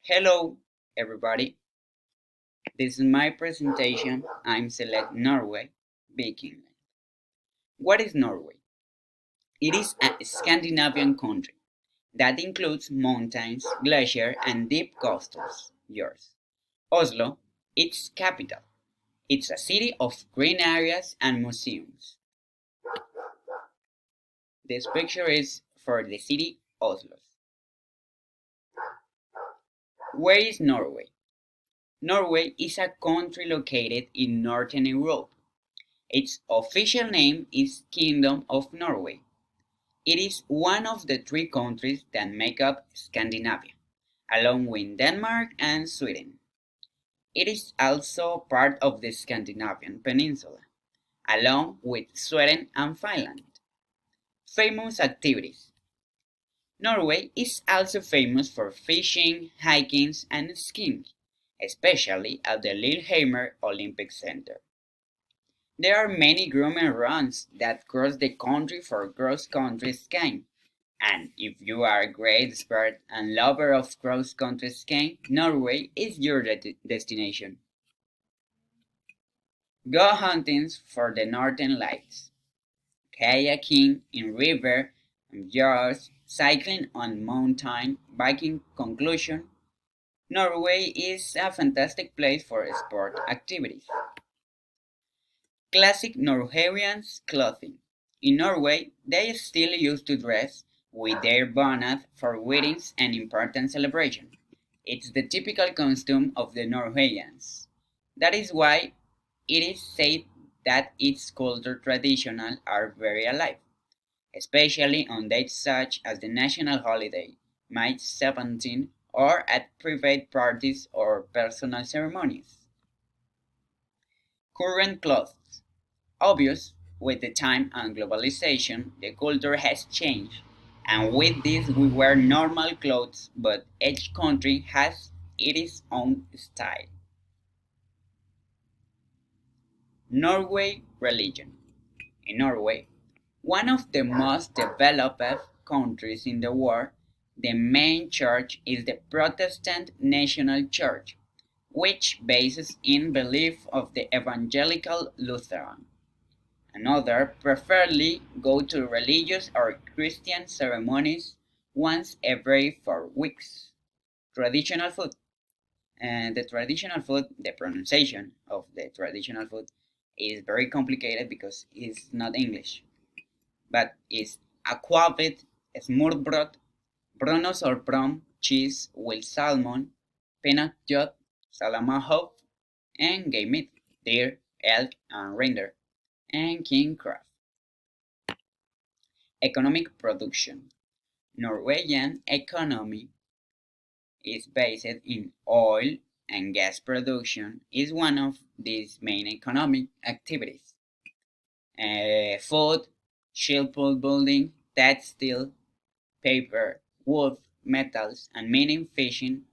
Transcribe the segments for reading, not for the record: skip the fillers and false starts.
Hello, everybody. This is my presentation. I'm select Norway, Viking. What is Norway? It is a Scandinavian country that includes mountains, glaciers, and deep coastals. Yours. Oslo, its capital. It's a city of green areas and museums. This picture is for the city Oslo. Where is Norway? Norway is a country located in northern Europe. Its official name is Kingdom of Norway. It is one of the three countries that make up Scandinavia, along with Denmark and Sweden. It is also part of the Scandinavian peninsula, along with Sweden and Finland. Famous activities. Norway is also famous for fishing, hiking, and skiing, especially at the Lillehammer Olympic Center. There are many grooming runs that cross the country for cross-country skiing, and if you are a great expert and lover of cross-country skiing, Norway is your destination. Go hunting for the northern lights, kayaking in river and fjords, cycling on mountain biking. Conclusion: Norway is a fantastic place for sport activities. Classic Norwegian clothing. In Norway, they still used to dress with their bonnet for weddings and important celebrations. It's the typical costume of the Norwegians. That is why it is said that its culture traditions are very alive, especially on dates such as the national holiday, May 17, or at private parties or personal ceremonies. Current clothes. Obvious, with the time and globalization, the culture has changed, and with this we wear normal clothes, but each country has its own style. Norway religion. In Norway, one of the most developed countries in the world, the main church is the Protestant National Church, which bases in belief of the evangelical Lutheran. Another preferably go to religious or Christian ceremonies once every 4 weeks. Traditional food. The pronunciation of the traditional food is very complicated because it's not English, but it's aquavit, smørbrød, bronos or prom, cheese with salmon, pinnekjøtt, salamahove, and game meat, deer, elk, and reindeer, and king crab. Economic production. Norwegian economy is based in oil and gas production is one of these main economic activities. Food, shipbuilding, building, textile, paper, wood, metals, and mining fishing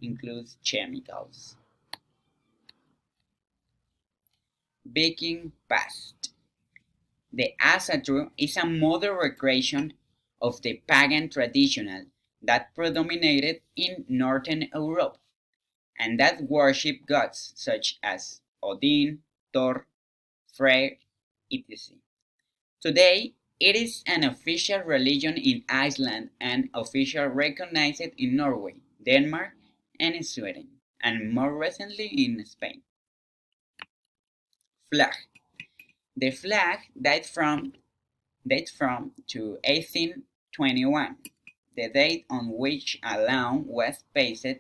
includes chemicals. Viking past. The Asatru is a modern recreation of the pagan tradition that predominated in Northern Europe, and that worshipped gods such as Odin, Thor, Freyr, etc. Today, it is an official religion in Iceland and officially recognized in Norway, Denmark, and Sweden, and more recently in Spain. Flag. The flag dates from to 1821, the date on which a law was passed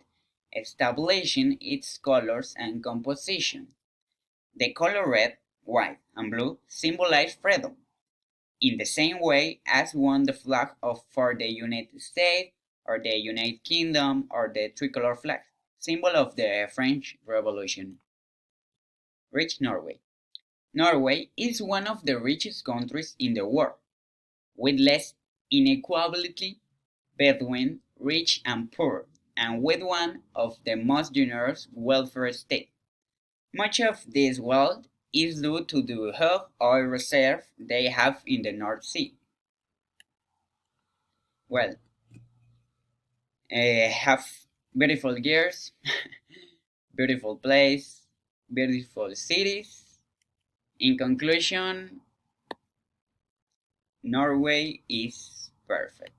establishing its colors and composition. The color red, white, and blue symbolize freedom, in the same way as one the flag for the United States or the United Kingdom or the tricolor flag, symbol of the French Revolution. Rich Norway. Norway is one of the richest countries in the world, with less inequality between rich and poor, and with one of the most generous welfare states. Much of this wealth is due to the huge oil reserve they have in the North Sea. Well, have Beautiful girls, beautiful place, beautiful cities. In conclusion, Norway is perfect.